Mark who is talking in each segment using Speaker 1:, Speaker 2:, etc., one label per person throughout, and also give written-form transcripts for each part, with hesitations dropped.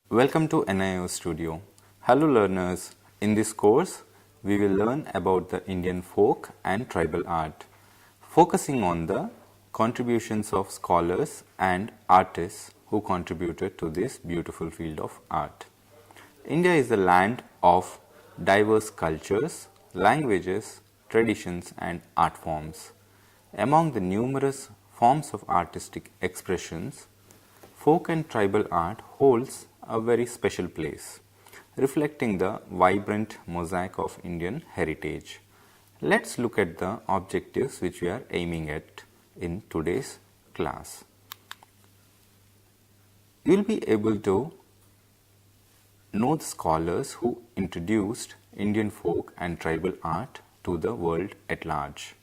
Speaker 1: Welcome to NIO Studio. Hello learners. In this course, we will learn about the Indian folk and tribal art, focusing on the contributions of scholars and artists who contributed to this beautiful field of art. India is a land of diverse cultures, languages, traditions and art forms. Among the numerous forms of artistic expressions, folk and tribal art holds a very special place, reflecting the vibrant mosaic of Indian heritage. Let's look at the objectives which we are aiming at in today's class. You will be able to know the scholars who introduced Indian folk and tribal art to the world at large.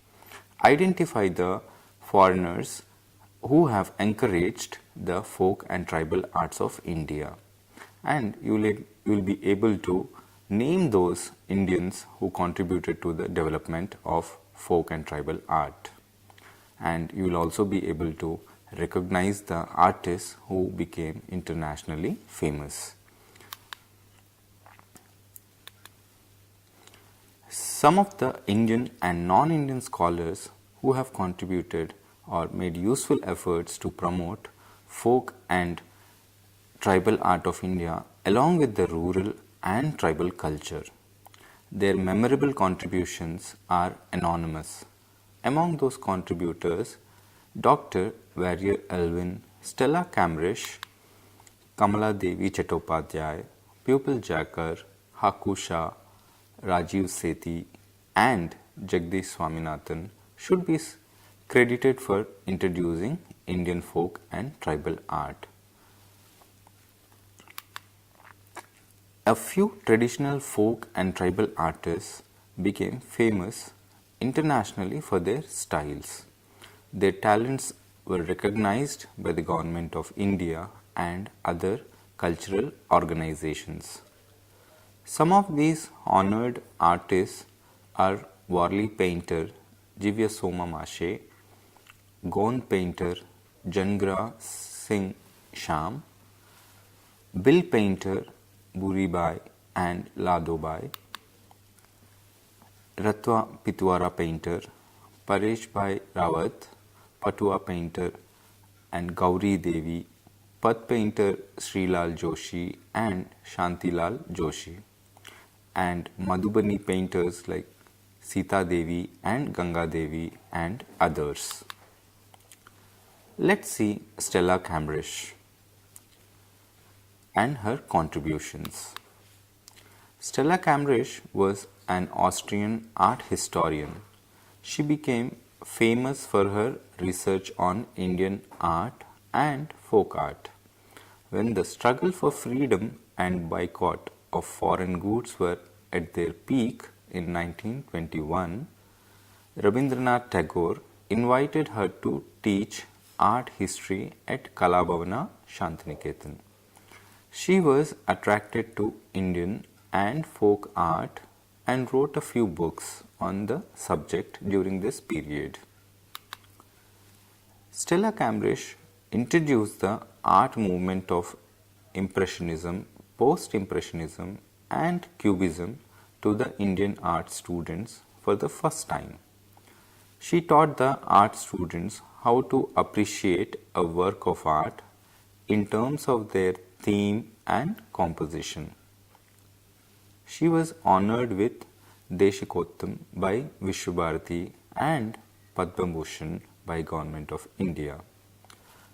Speaker 1: Identify the foreigners who have encouraged the folk and tribal arts of India, and you will be able to name those Indians who contributed to the development of folk and tribal art, and you will also be able to recognize the artists who became internationally famous. Some of the Indian and non-Indian scholars who have contributed or made useful efforts to promote folk and tribal art of India along with the rural and tribal culture. Their memorable contributions are anonymous. Among those contributors, Dr. Warrior Elwin, Stella Cambridge, Kamala Devi Chattopadhyay, Pupil Jakar, Haku Shah, Rajiv Sethi and Jagdish Swaminathan should be credited for introducing Indian folk and tribal art. A few traditional folk and tribal artists became famous internationally for their styles. Their talents were recognized by the Government of India and other cultural organizations. Some of these honored artists are Warli painter Jivya Soma Mashe, Gond painter Jangra Singh Sham, Bill painter Buribai and Ladobai, Ratwa Pitwara painter Paresh Bhai Rawat, Patua painter and Gauri Devi, Pat painter Srilal Joshi and Shantilal Joshi, and Madhubani painters like Sita Devi and Ganga Devi and others. Let's see Stella Cambridge and her contributions. Stella Cambridge was an Austrian art historian. She became famous for her research on Indian art and folk art. When the struggle for freedom and boycott of foreign goods were at their peak in 1921, Rabindranath Tagore invited her to teach art history at Kalabhavana Shantiniketan. She was attracted to Indian and folk art and wrote a few books on the subject during this period. Stella Cambridge introduced the art movement of Impressionism, Post-Impressionism and Cubism to the Indian art students for the first time. She taught the art students how to appreciate a work of art in terms of their theme and composition. She was honored with Deshikottam by Vishwabharati and Padma Bhushan by Government of India.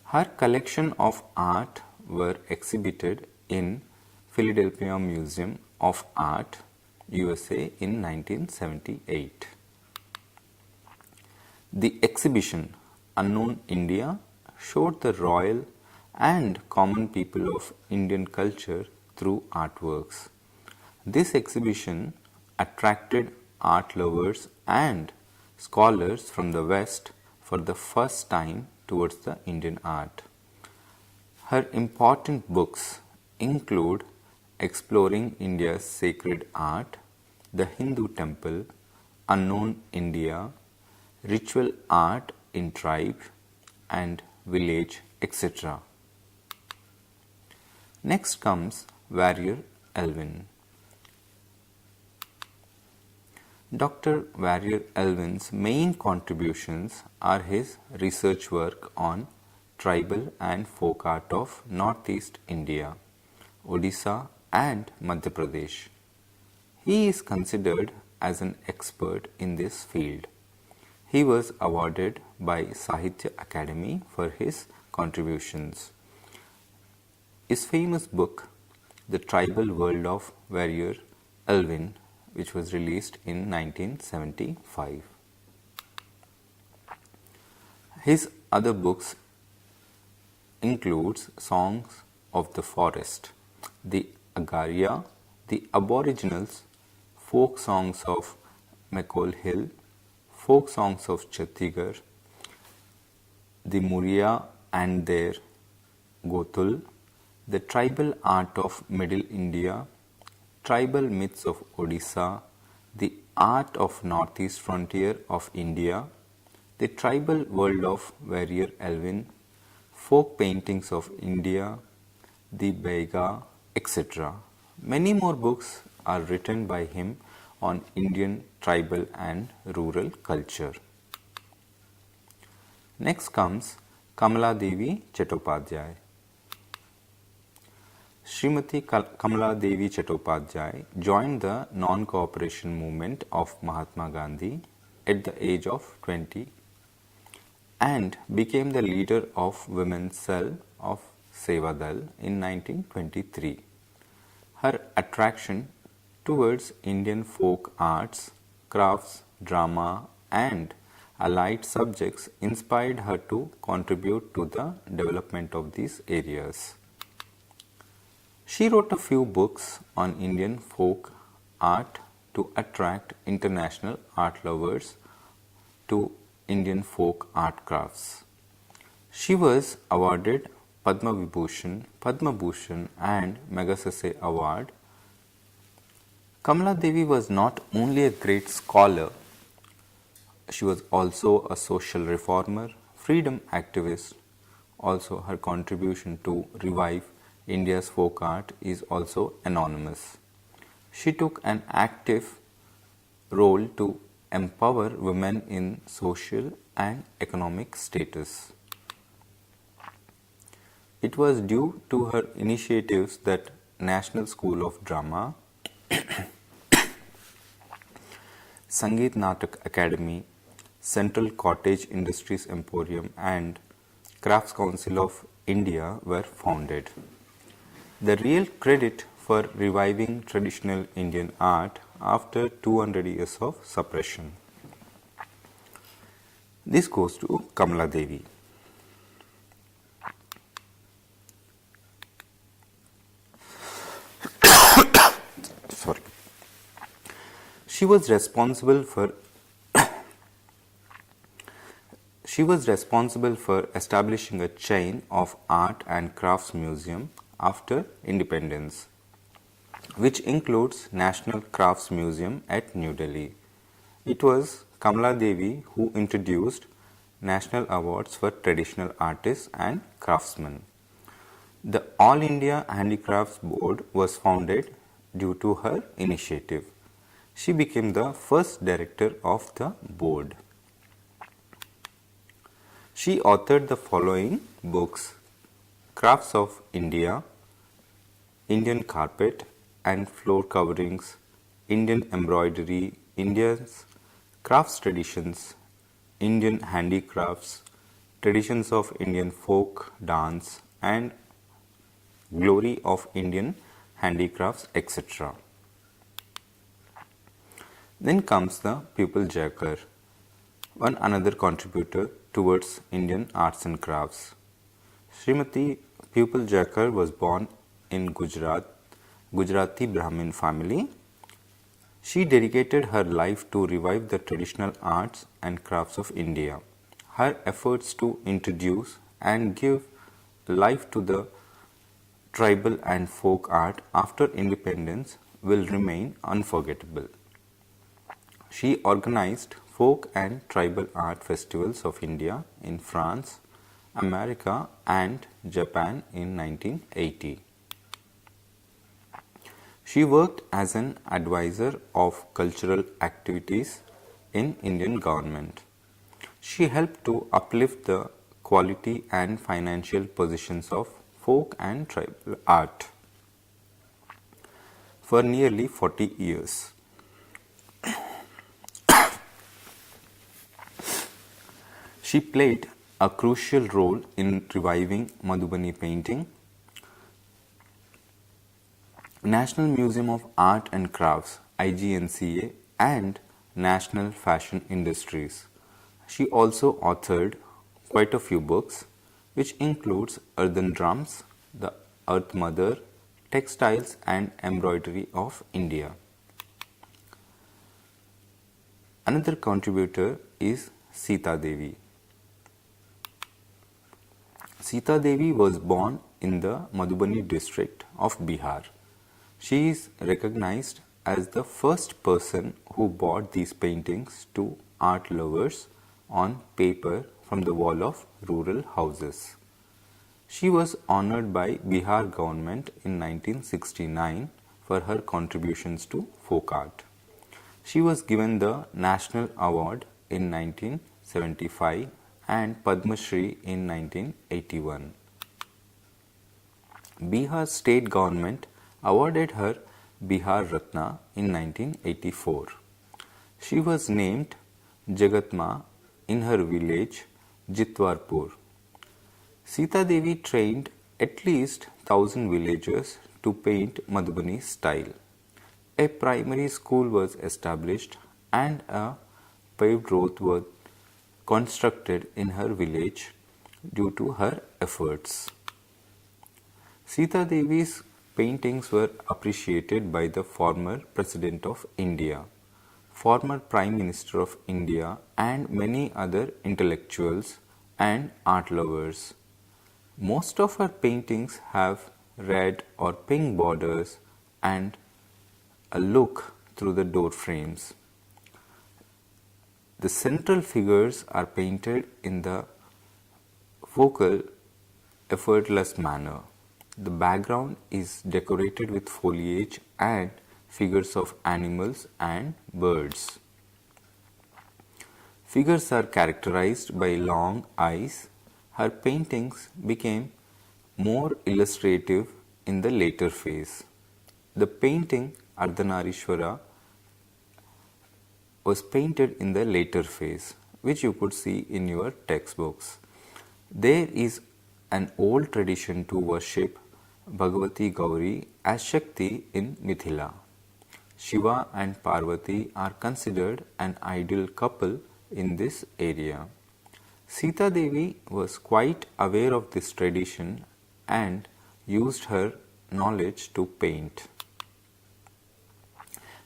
Speaker 1: Her collection of art were exhibited in Philadelphia Museum of Art, USA in 1978. The exhibition Unknown India showed the royal and common people of Indian culture through artworks. This exhibition attracted art lovers and scholars from the West for the first time towards the Indian art. Her important books include Exploring India's Sacred Art, The Hindu Temple, Unknown India, Ritual Art in Tribe and Village, etc. Next comes Warrior Elwin. Dr. Warrior Elwin's main contributions are his research work on tribal and folk art of Northeast India, Odisha and Madhya Pradesh. He is considered as an expert in this field. He was awarded by Sahitya Academy for his contributions. His famous book, The Tribal World of Warrior Elwin, which was released in 1975. His other books includes Songs of the Forest, The Agaria, The Aboriginals, Folk Songs of McCall Hill, Folk Songs of Chhattisgarh, The Muria and their Gothul, The Tribal Art of Middle India, Tribal Myths of Odisha, The Art of Northeast Frontier of India, The Tribal World of Warrior Elwin, Folk Paintings of India, The Baiga, etc. Many more books are written by him on Indian tribal and rural culture. Next comes Kamala Devi Chattopadhyay. Srimati Kamala Devi Chattopadhyay joined the non-cooperation movement of Mahatma Gandhi at the age of 20 and became the leader of women's cell of Sevadal in 1923. Her attraction towards Indian folk arts, crafts, drama and allied subjects inspired her to contribute to the development of these areas. She wrote a few books on Indian folk art to attract international art lovers to Indian folk art crafts. She was awarded Padma Vibhushan, Padma Bhushan and Magsaysay Award. Kamala Devi was not only a great scholar, she was also a social reformer, freedom activist. Also, her contribution to revive India's folk art is also anonymous. She took an active role to empower women in social and economic status. It was due to her initiatives that National School of Drama, Sangeet Natak Academy, Central Cottage Industries Emporium and Crafts Council of India were founded. The real credit for reviving traditional Indian art after 200 years of suppression. This goes to Kamala Devi. Sorry. She was responsible for establishing a chain of art and crafts museum after independence, which includes National Crafts Museum at New Delhi. It was Kamala Devi who introduced national awards for traditional artists and craftsmen. The All India Handicrafts Board was founded due to her initiative. She became the first director of the board. She authored the following books: Crafts of India, Indian Carpet and Floor Coverings, Indian Embroidery, India's Crafts Traditions, Indian Handicrafts, Traditions of Indian Folk Dance and Glory of Indian Handicrafts, etc. Then comes the Pupil Jacker, one another contributor towards Indian arts and crafts. Srimati Pupil Jacker was born in Gujarat, Gujarati Brahmin family. She dedicated her life to revive the traditional arts and crafts of India. Her efforts to introduce and give life to the tribal and folk art after independence will remain unforgettable. She organized folk and tribal art festivals of India in France, America and Japan in 1980. She worked as an advisor of cultural activities in Indian government. She helped to uplift the quality and financial positions of folk and tribal art for nearly 40 years. She played a crucial role in reviving Madhubani painting. National Museum of Art and Crafts IGNCA and National Fashion Industries. She also authored quite a few books which includes Earthen Drums, The Earth Mother, Textiles and Embroidery of India. Another contributor is Sita Devi. Sita Devi was born in the Madhubani district of Bihar. She is recognized as the first person who bought these paintings to art lovers on paper from the wall of rural houses. She was honored by Bihar government in 1969 for her contributions to folk art. She was given the National Award in 1975 and Padma Shri in 1981. Bihar state government awarded her Bihar Ratna in 1984. She was named Jagatma in her village Jitwarpur. Sita Devi trained at least 1,000 villagers to paint Madhubani style. A primary school was established and a paved road was constructed in her village due to her efforts. Sita Devi's paintings were appreciated by the former President of India, former Prime Minister of India, and many other intellectuals and art lovers. Most of her paintings have red or pink borders and a look through the door frames. The central figures are painted in the focal, effortless manner. The background is decorated with foliage and figures of animals and birds. Figures are characterized by long eyes. Her paintings became more illustrative in the later phase. The painting Ardhanarishwara was painted in the later phase, which you could see in your textbooks. There is an old tradition to worship Bhagavati Gauri as Shakti in Mithila. Shiva and Parvati are considered an ideal couple in this area. Sita Devi was quite aware of this tradition and used her knowledge to paint.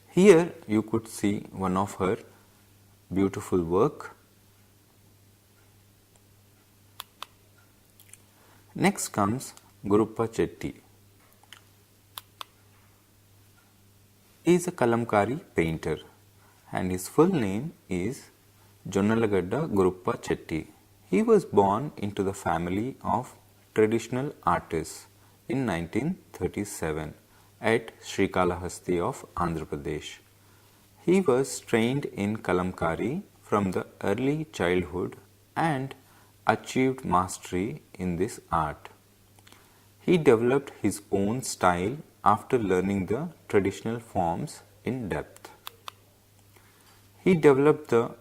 Speaker 1: Here you could see one of her beautiful work. Next comes Guruppa Chetty. He is a Kalamkari painter and his full name is Jonnalagadda Guruppa Chetty. He was born into the family of traditional artists in 1937 at Srikalahasti of Andhra Pradesh. He was trained in Kalamkari from the early childhood and achieved mastery in this art. He developed his own style after learning the traditional forms in depth. He developed the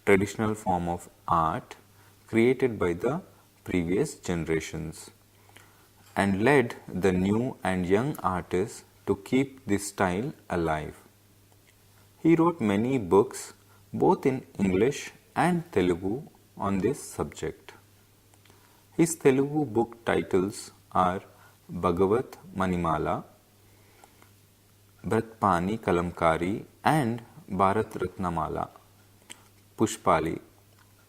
Speaker 1: traditional form of art created by the previous generations and led the new and young artists to keep this style alive. He wrote many books both in English and Telugu on this subject. His Telugu book titles are Bhagavat Manimala, Bhratpani Kalamkari and Bharat Ratnamala. Pushpali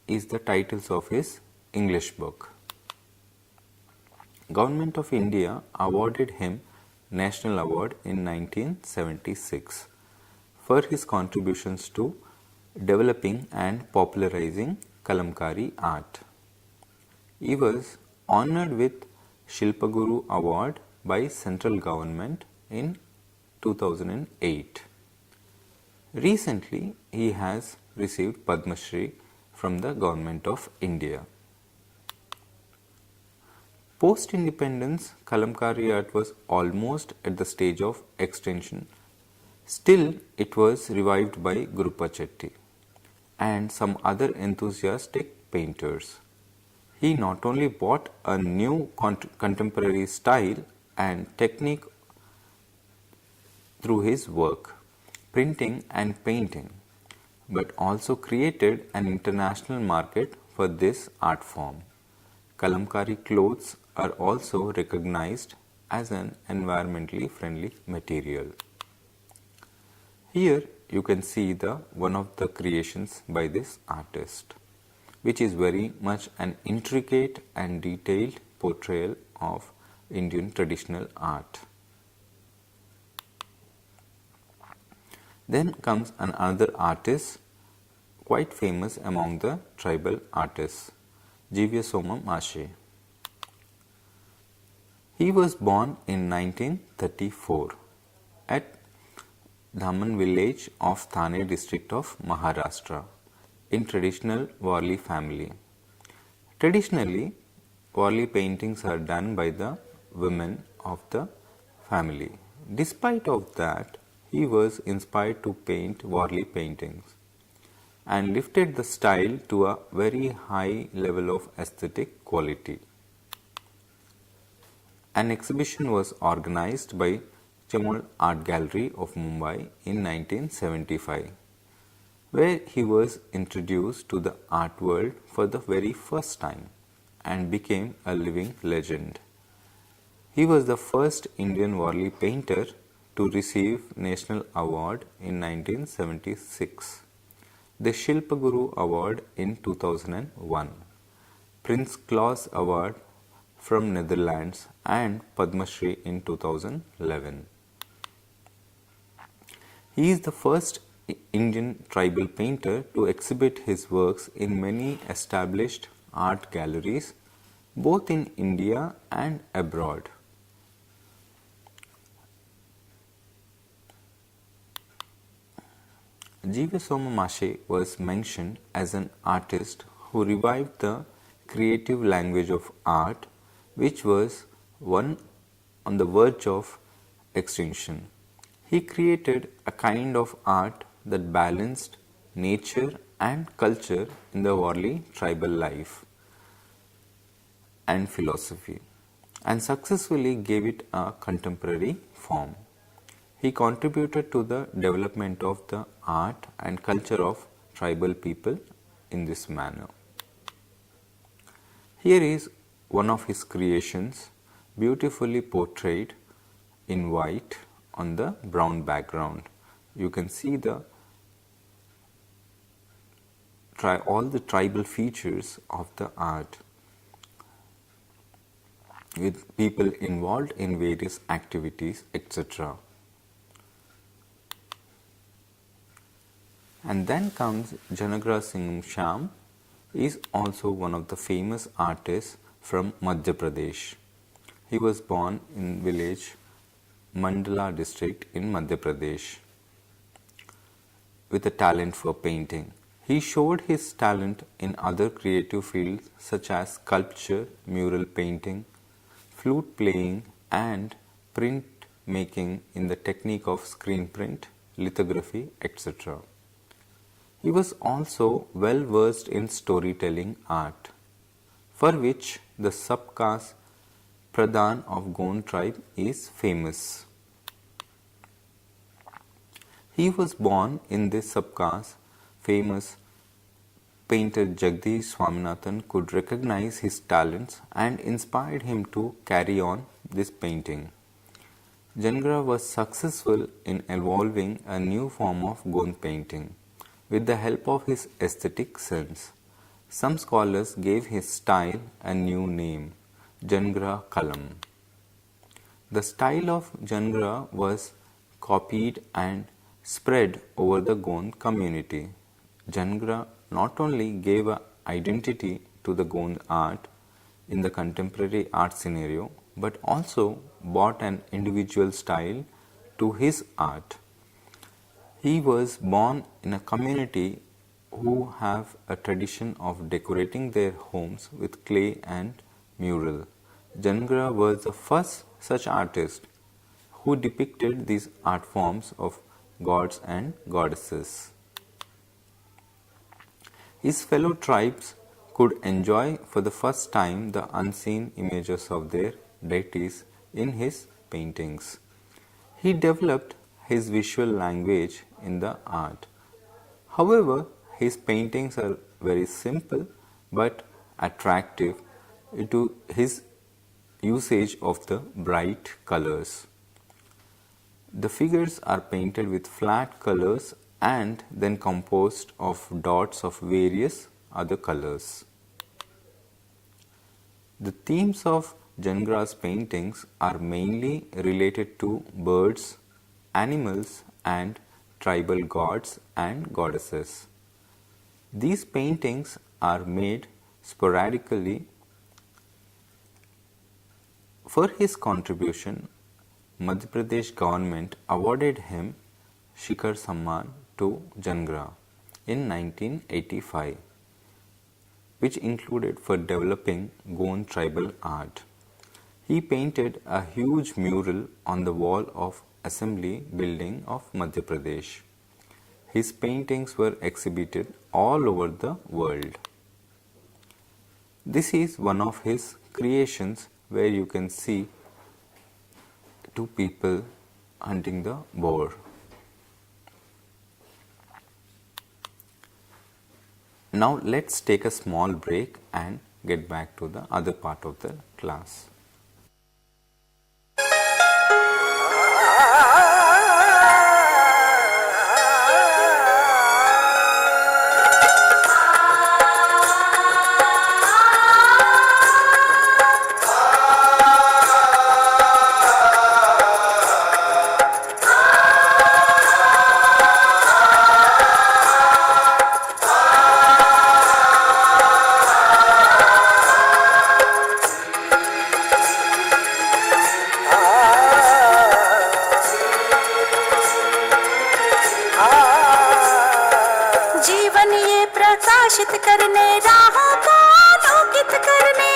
Speaker 1: is the titles of his English book. Government of India awarded him National Award in 1976 for his contributions to developing and popularizing Kalamkari art. He was honored with Shilpaguru Award by central government in 2008. Recently, he has received Padma Shri from the Government of India. Post-independence, Kalamkari art was almost at the stage of extinction. Still, it was revived by Gurupa Chetty and some other enthusiastic painters. He not only brought a new contemporary style and technique through his work, printing and painting, but also created an international market for this art form. Kalamkari clothes are also recognized as an environmentally friendly material. Here you can see one of the creations by this artist, which is very much an intricate and detailed portrayal of Indian traditional art. Then comes another artist quite famous among the tribal artists, Jivya Soma Mashe. He was born in 1934 at Daman village of Thane district of Maharashtra in traditional Warli family. Traditionally, Warli paintings are done by the women of the family. Despite of that, he was inspired to paint Warli paintings and lifted the style to a very high level of aesthetic quality. An exhibition was organized by Chamol Art Gallery of Mumbai in 1975, where he was introduced to the art world for the very first time and became a living legend. He was the first Indian Warli painter to receive National Award in 1976, the Shilpa Guru Award in 2001, Prince Claus Award from Netherlands and Padma Shri in 2011. He is the first Indian tribal painter to exhibit his works in many established art galleries both in India and abroad. Jivya Soma Mashe was mentioned as an artist who revived the creative language of art, which was one on the verge of extinction. He created a kind of art that balanced nature and culture in the Warli tribal life and philosophy, and successfully gave it a contemporary form. He contributed to the development of the art and culture of tribal people in this manner. Here is one of his creations, beautifully portrayed in white on the brown background. You can see all the tribal features of the art with people involved in various activities, etc. And then comes Janagra Singham Shyam, is also one of the famous artists from Madhya Pradesh. He was born in village Mandala district in Madhya Pradesh with a talent for painting. He showed his talent in other creative fields such as sculpture, mural painting, flute playing and print making in the technique of screen print, lithography, etc. He was also well versed in storytelling art, for which the subcaste Pradhan of Gond tribe is famous. He was born in this subcaste. Famous painter Jagdish Swaminathan could recognize his talents and inspired him to carry on this painting. Janagra was successful in evolving a new form of Gond painting with the help of his aesthetic sense. Some scholars gave his style a new name, Janagra Kalam. The style of Janagra was copied and spread over the Gond community. Janagra not only gave an identity to the Gond art in the contemporary art scenario, but also brought an individual style to his art. He was born in a community who have a tradition of decorating their homes with clay and mural. Jangra was the first such artist who depicted these art forms of gods and goddesses. His fellow tribes could enjoy for the first time the unseen images of their deities in his paintings. He developed his visual language in the art. However, his paintings are very simple but attractive due to his usage of the bright colors. The figures are painted with flat colors and then composed of dots of various other colors. The themes of Jangra's paintings are mainly related to birds, animals and tribal gods and goddesses. These paintings are made sporadically. For his contribution, Madhya Pradesh government awarded him Shikhar Samman to Jangra in 1985, which included for developing Gond tribal art. He painted a huge mural on the wall of Assembly building of Madhya Pradesh. His paintings were exhibited all over the world. This is one of his creations where you can see two people hunting the boar. Now let's take a small break and get back to the other part of the class.
Speaker 2: प्रकाशित करने राहों को आलोकित करने,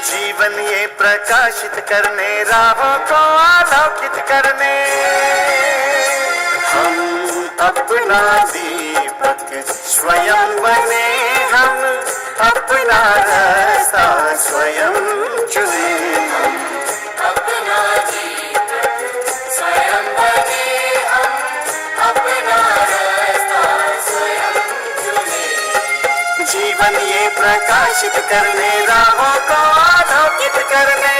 Speaker 2: जीवन ये प्रकाशित करने राहों को आलोकित करने, हम अपना दीपक स्वयं बने, हम अपना रास्ता स्वयं चुने, अपना दीपक स्वयं बने, हम अपना जीवन ये प्रकाशित करने राहों को आलोकित करने।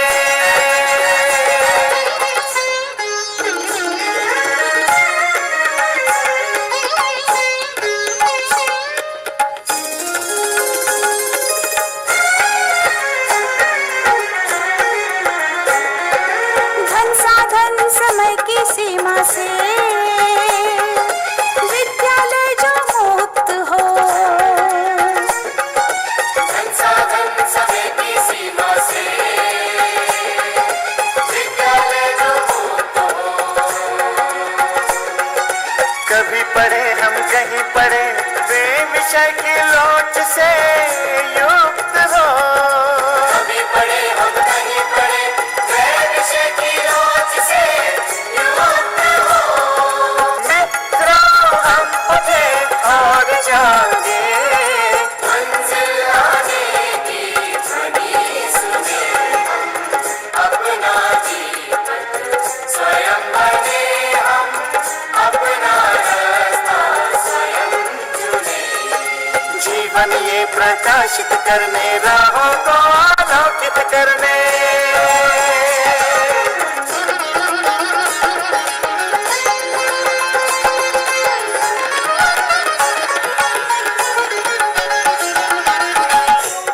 Speaker 2: धन साधन समय की सीमा से विद्यालय जो मुक्त हो, कभी पढ़े हम कहीं पढ़े वे विषय की लोच से युक्त हो, कभी पढ़े हम कहीं पढ़े वे विषय की लोच से युक्त हो, मित्रों हम उठे और जागे, मंजिल आने की ध्वनि सुने, अपना दीपक स्वयं बने, हम अपना जीवन ये प्रकाशित करने राहों को आलोकित करने।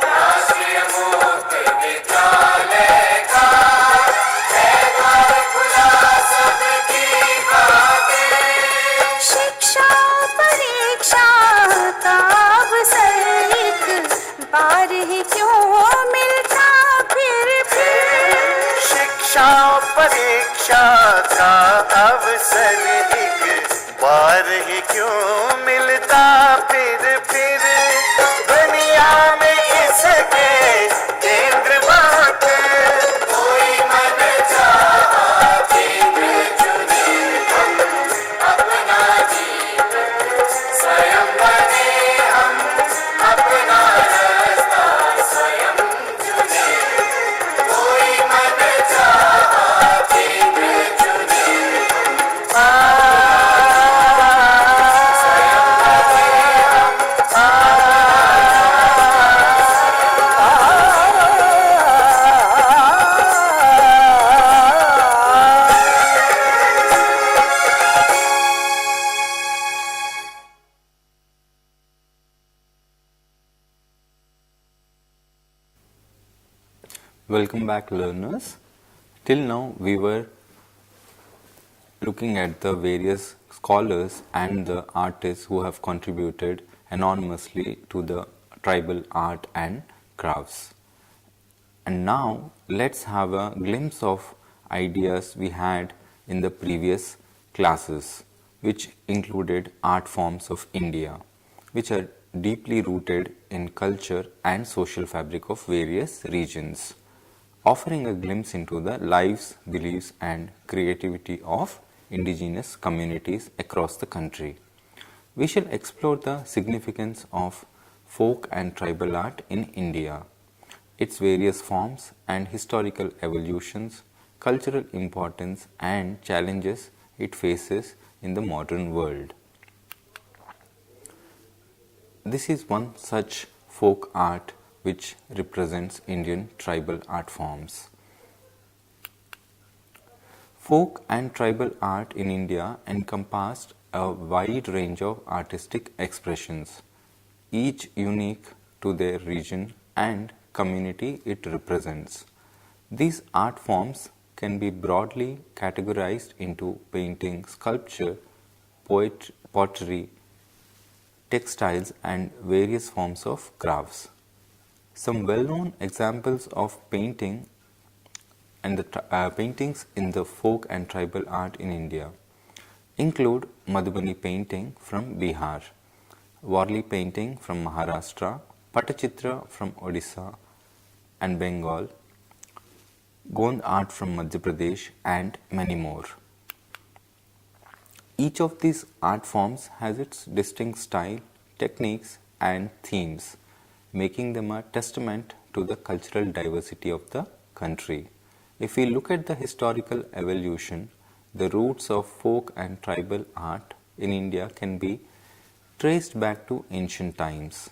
Speaker 2: राष्ट्रीय मुक्त विद्यालय का है द्वार खुला सबकी बातें, शिक्षा परीक्षा का बार ही क्यों मिलता फिर शिक्षा अवसर एक बार ही क्यों मिलता फिर दुनिया में इसके केंद्र बांटे कोई मन चाहा केंद्र चुने हम अपना जीवन स्वयं बने हम अपना रास्ता स्वयं चुने कोई मन चाहा केंद्र चुने
Speaker 1: Welcome back, learners. Till now we were looking at the various scholars and the artists who have contributed anonymously to the tribal art and crafts. And now let's have a glimpse of ideas we had in the previous classes, which included art forms of India, which are deeply rooted in culture and social fabric of various regions, offering a glimpse into the lives, beliefs and creativity of indigenous communities across the country. We shall explore the significance of folk and tribal art in India, its various forms and historical evolutions, cultural importance and challenges it faces in the modern world. This is one such folk art which represents Indian tribal art forms. Folk and tribal art in India encompassed a wide range of artistic expressions, each unique to their region and community it represents. These art forms can be broadly categorized into painting, sculpture, pottery, textiles and various forms of crafts. Some well-known examples of painting and the paintings in the folk and tribal art in India include Madhubani painting from Bihar, Warli painting from Maharashtra, Patachitra from Odisha and Bengal, Gond art from Madhya Pradesh and many more. Each of these art forms has its distinct style, techniques and themes, making them a testament to the cultural diversity of the country. If we look at the historical evolution, the roots of folk and tribal art in India can be traced back to ancient times.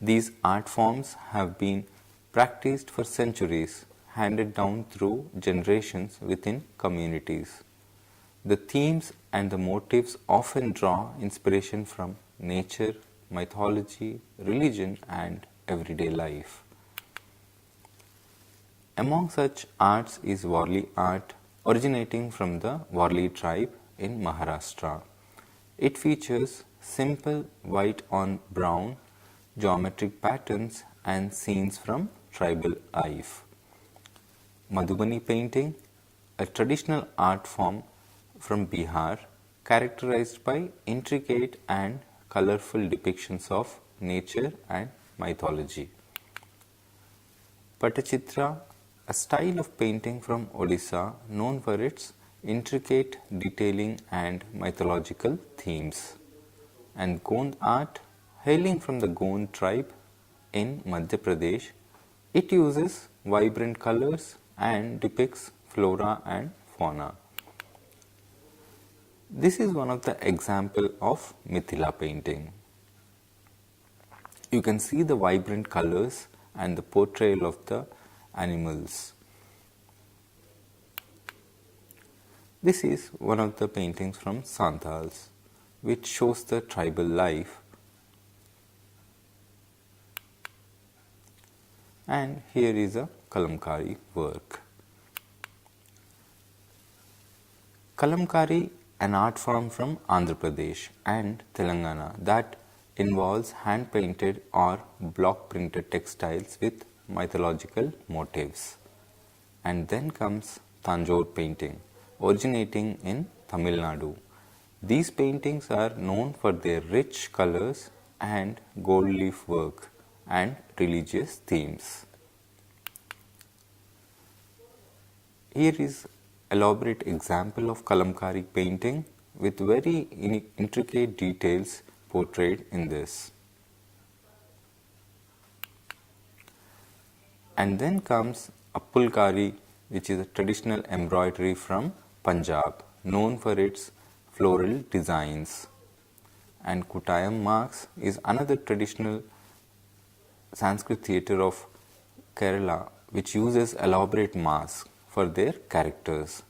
Speaker 1: These art forms have been practiced for centuries, handed down through generations within communities. The themes and the motifs often draw inspiration from nature, mythology, religion and everyday life. Among such arts is Warli art, originating from the Warli tribe in Maharashtra. It features simple white on brown geometric patterns and scenes from tribal life. Madhubani painting, a traditional art form from Bihar, characterized by intricate and colorful depictions of nature and mythology. Patachitra, a style of painting from Odisha known for its intricate detailing and mythological themes. And Gond art, hailing from the Gond tribe in Madhya Pradesh, it uses vibrant colors and depicts flora and fauna. This is one of the example of Mithila painting. You can see the vibrant colors and the portrayal of the animals. This is one of the paintings from Santals, which shows the tribal life. And here is a Kalamkari work. Kalamkari, an art form from Andhra Pradesh and Telangana that involves hand-painted or block-printed textiles with mythological motifs. And then comes Tanjore painting, originating in Tamil Nadu. These paintings are known for their rich colors and gold leaf work and religious themes. Here is elaborate example of Kalamkari painting with very intricate details portrayed in this. And then comes Appulkari, which is a traditional embroidery from Punjab, known for its floral designs. And Kutayam marks is another traditional Sanskrit theatre of Kerala, which uses elaborate masks for their characters.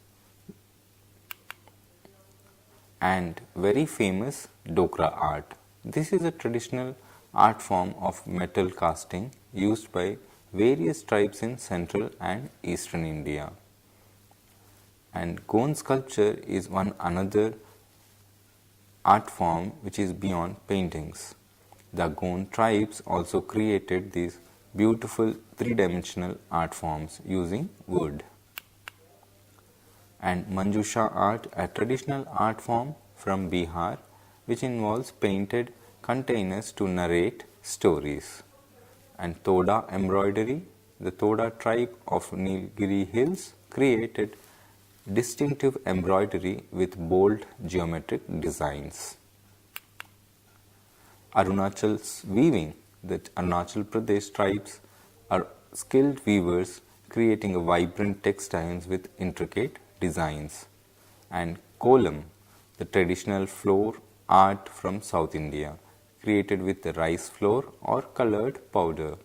Speaker 1: And very famous Dokra art. This is a traditional art form of metal casting used by various tribes in central and eastern India. And Gond sculpture is one another art form which is beyond paintings. The Gond tribes also created these beautiful three-dimensional art forms using wood. And Manjusha art, a traditional art form from Bihar which involves painted containers to narrate stories. And Toda embroidery, the Toda tribe of Nilgiri Hills created distinctive embroidery with bold geometric designs. Arunachal's weaving, the Arunachal Pradesh tribes are skilled weavers creating vibrant textiles with intricate designs. And Kolam, the traditional floor art from South India, created with the rice flour or colored powder.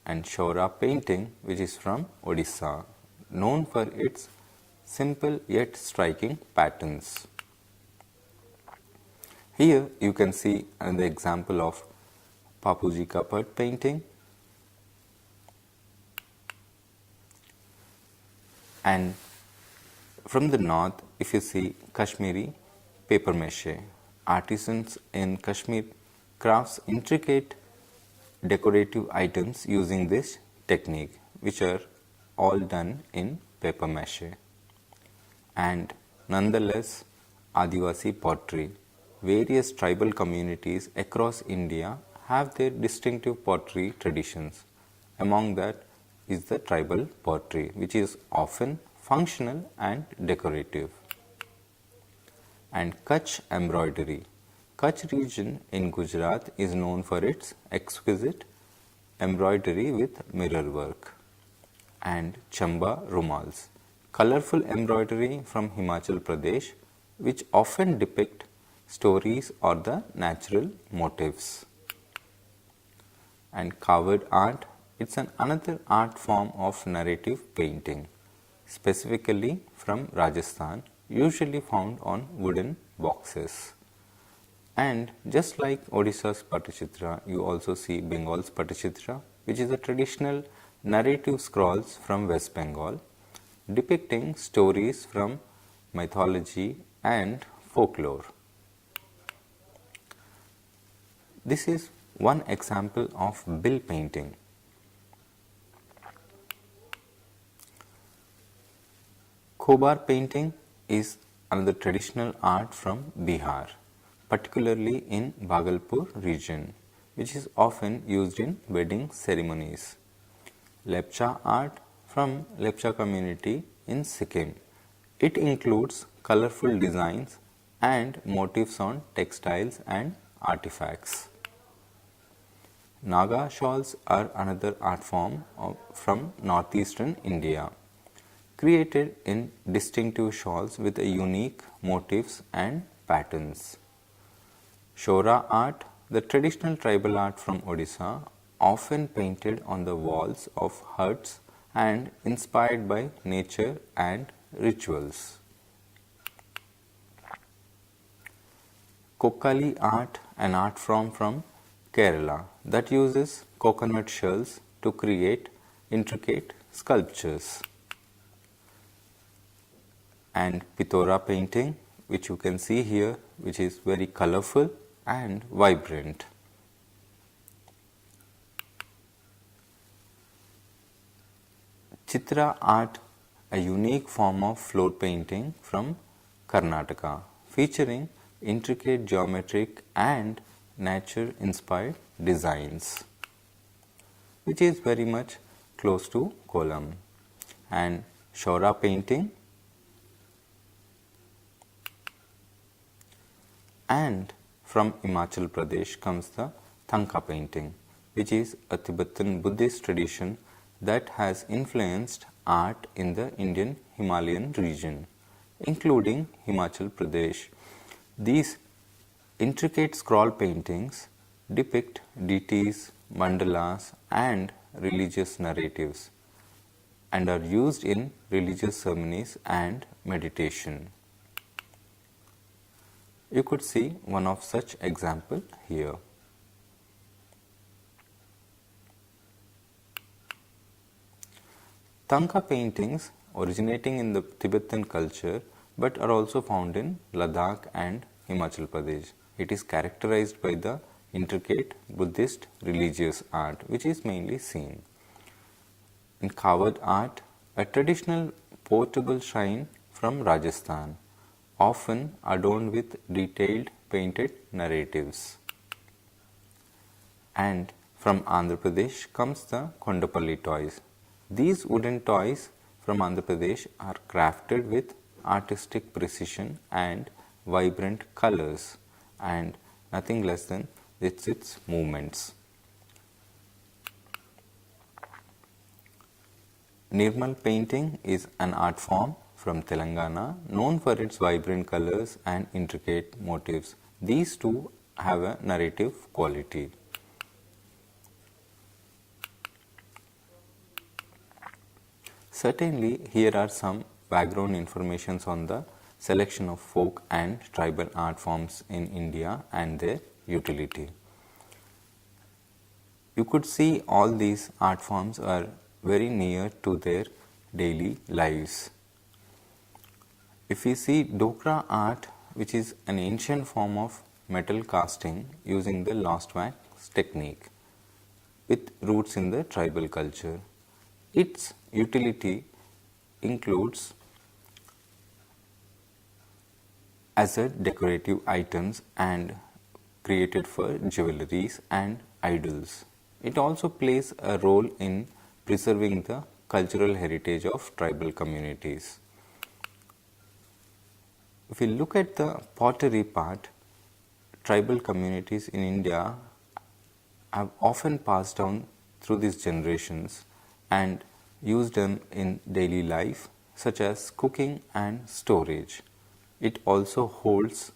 Speaker 1: And Shora painting, which is from Odisha, known for its simple yet striking patterns. Here you can see another example of Papuji Kapat painting. And from the north, if you see Kashmiri paper mache, artisans in Kashmir crafts intricate decorative items using this technique, which are all done in paper mache. And nonetheless, Adivasi pottery. Various tribal communities across India have their distinctive pottery traditions. Among that is the tribal pottery, which is often functional and decorative. And Kutch embroidery. Kutch region in Gujarat is known for its exquisite embroidery with mirror work. And Chamba rumals. Colorful embroidery from Himachal Pradesh, which often depict stories or the natural motifs. And covered art, it's another art form of narrative painting, specifically from Rajasthan, usually found on wooden boxes. And just like Odisha's Patachitra, you also see Bengal's Patachitra, which is a traditional narrative scrolls from West Bengal, depicting stories from mythology and folklore. This is one example of bill painting. Khobar painting is another traditional art from Bihar, particularly in Bhagalpur region, which is often used in wedding ceremonies. Lepcha art from Lepcha community in Sikkim. It includes colorful designs and motifs on textiles and artifacts. Naga shawls are another art form from northeastern India, created in distinctive shawls with a unique motifs and patterns. Shora art, the traditional tribal art from Odisha, often painted on the walls of huts and inspired by nature and rituals. Kokkali art, an art form from Kerala that uses coconut shells to create intricate sculptures. And Pitora painting, which you can see here, which is very colorful and vibrant. Chitra art, a unique form of floor painting from Karnataka, featuring intricate geometric and nature-inspired designs, which is very much close to Kolam. And Shora painting, and from Himachal Pradesh comes the Thangka painting, which is a Tibetan Buddhist tradition that has influenced art in the Indian Himalayan region, including Himachal Pradesh. These intricate scroll paintings depict deities, mandalas, and religious narratives, and are used in religious ceremonies and meditation. You could see one of such example here. Thangka paintings originating in the Tibetan culture but are also found in Ladakh and Himachal Pradesh. It is characterized by the intricate Buddhist religious art which is mainly seen. In Kawad art, a traditional portable shrine from Rajasthan, often adorned with detailed painted narratives. And from Andhra Pradesh comes the Kondapalli toys. These wooden toys from Andhra Pradesh are crafted with artistic precision and vibrant colors, and nothing less than its movements. Nirmal painting is an art form from Telangana known for its vibrant colors and intricate motifs. These too have a narrative quality. Certainly, here are some background informations on the selection of folk and tribal art forms in India and their utility. You could see all these art forms are very near to their daily lives. If we see Dokra art, which is an ancient form of metal casting using the lost wax technique with roots in the tribal culture. Its utility includes as a decorative items and created for jewelries and idols. It also plays a role in preserving the cultural heritage of tribal communities. If we look at the pottery part, tribal communities in India have often passed down through these generations and used them in daily life, such as cooking and storage. It also holds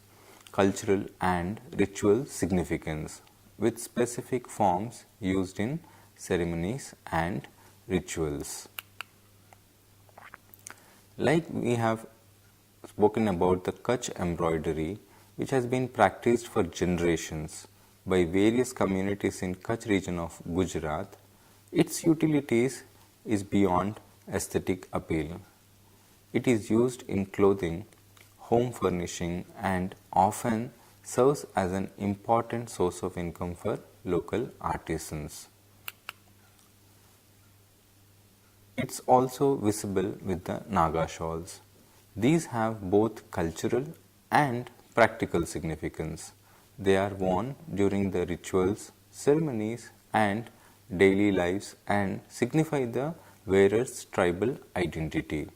Speaker 1: cultural and ritual significance with specific forms used in ceremonies and rituals. Like we have spoken about the Kutch embroidery, which has been practiced for generations by various communities in Kutch region of Gujarat, its utilities is beyond aesthetic appeal. It is used in clothing, home furnishing, and often serves as an important source of income for local artisans. It's also visible with the Naga shawls. These have both cultural and practical significance. They are worn during the rituals, ceremonies, and daily lives and signify the wearer's tribal identity.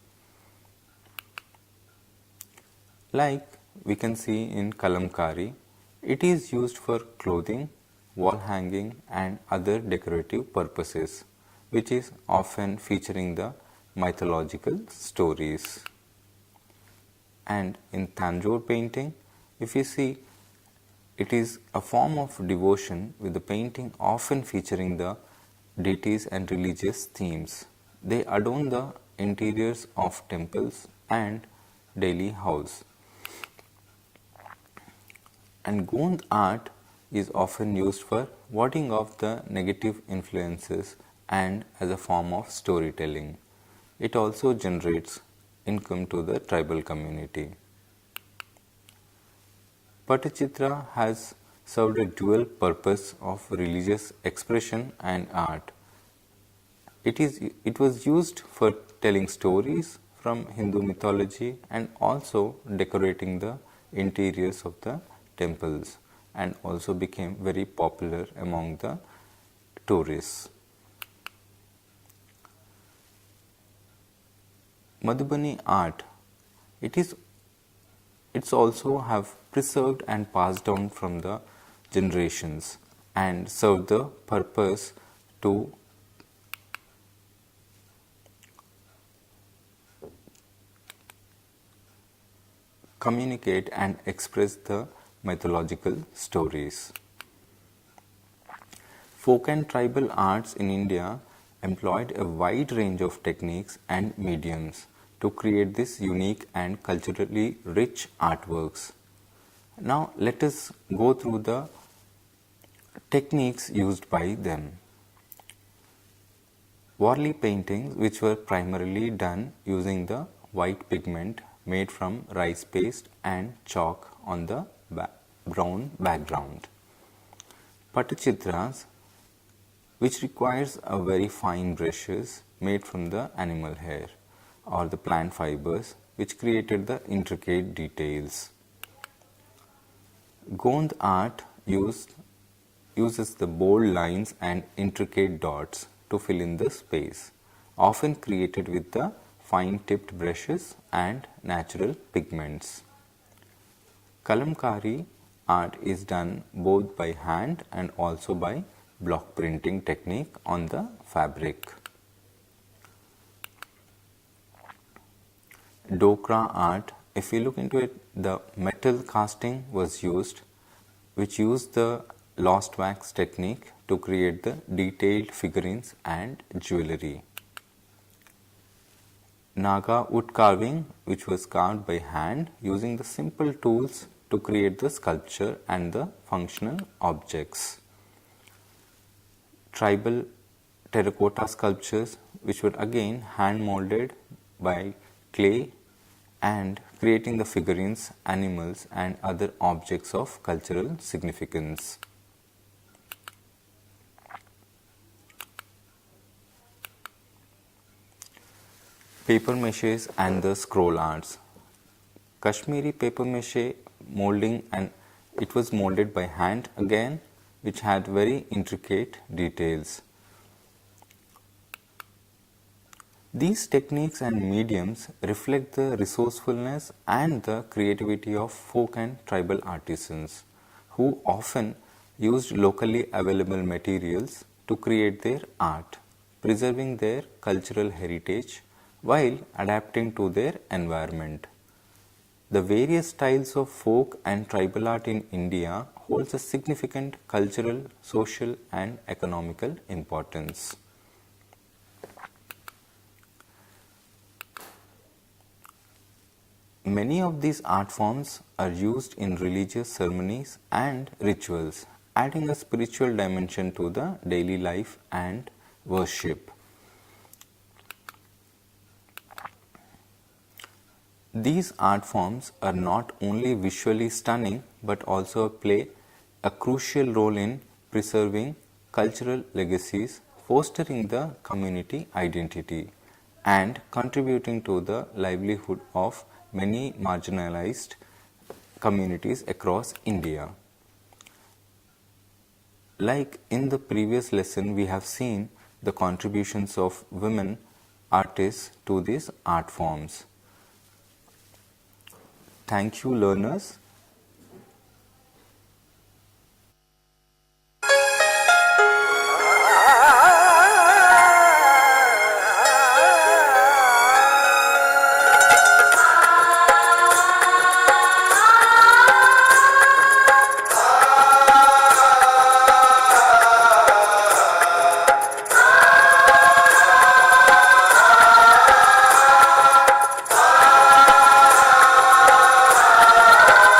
Speaker 1: Like we can see in Kalamkari, it is used for clothing, wall hanging, and other decorative purposes, which is often featuring the mythological stories. And in Tanjore painting, if you see, it is a form of devotion with the painting often featuring the deities and religious themes. They adorn the interiors of temples and daily house. And Gond art is often used for warding off the negative influences and as a form of storytelling. It also generates income to the tribal community. Patachitra has served a dual purpose of religious expression and art. It was used for telling stories from Hindu mythology and also decorating the interiors of the temples, and also became very popular among the tourists. Madhubani art, it's also have preserved and passed down from the generations and serve the purpose to communicate and express the mythological stories. Folk and tribal arts in India employed a wide range of techniques and mediums to create this unique and culturally rich artworks. Now let us go through the techniques used by them. Warli paintings, which were primarily done using the white pigment made from rice paste and chalk on the brown background. Patachitras, which requires a very fine brushes made from the animal hair or the plant fibers, which created the intricate details. Gond art uses the bold lines and intricate dots to fill in the space, often created with the fine-tipped brushes and natural pigments. Kalamkari art is done both by hand and also by block printing technique on the fabric. Dokra art, if we look into it, the metal casting was used, which used the lost wax technique to create the detailed figurines and jewelry. Naga wood carving, which was carved by hand using the simple tools to create the sculpture and the functional objects. Tribal terracotta sculptures, which were again hand molded by clay and creating the figurines, animals and other objects of cultural significance. Paper maches and the scroll arts. Kashmiri paper mache molding, and it was molded by hand again, which had very intricate details. These techniques and mediums reflect the resourcefulness and the creativity of folk and tribal artisans, who often used locally available materials to create their art, preserving their cultural heritage while adapting to their environment. The various styles of folk and tribal art in India holds a significant cultural, social and economical importance. Many of these art forms are used in religious ceremonies and rituals, adding a spiritual dimension to the daily life and worship. These art forms are not only visually stunning but also play a crucial role in preserving cultural legacies, fostering the community identity, and contributing to the livelihood of many marginalized communities across India. Like in the previous lesson, we have seen the contributions of women artists to these art forms. Thank you, learners.